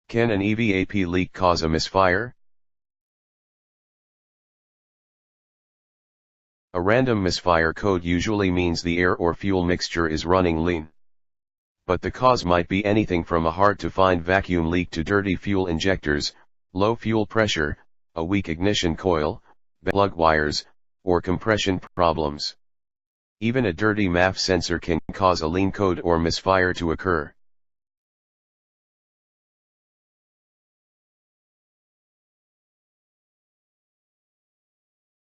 Can an EVAP leak cause a misfire? A random misfire code usually means the air or fuel mixture is running lean. But the cause might be anything from a hard-to-find vacuum leak to dirty fuel injectors, low fuel pressure, a weak ignition coil, plug wires, or compression problems. Even a dirty MAF sensor can cause a lean code or misfire to occur.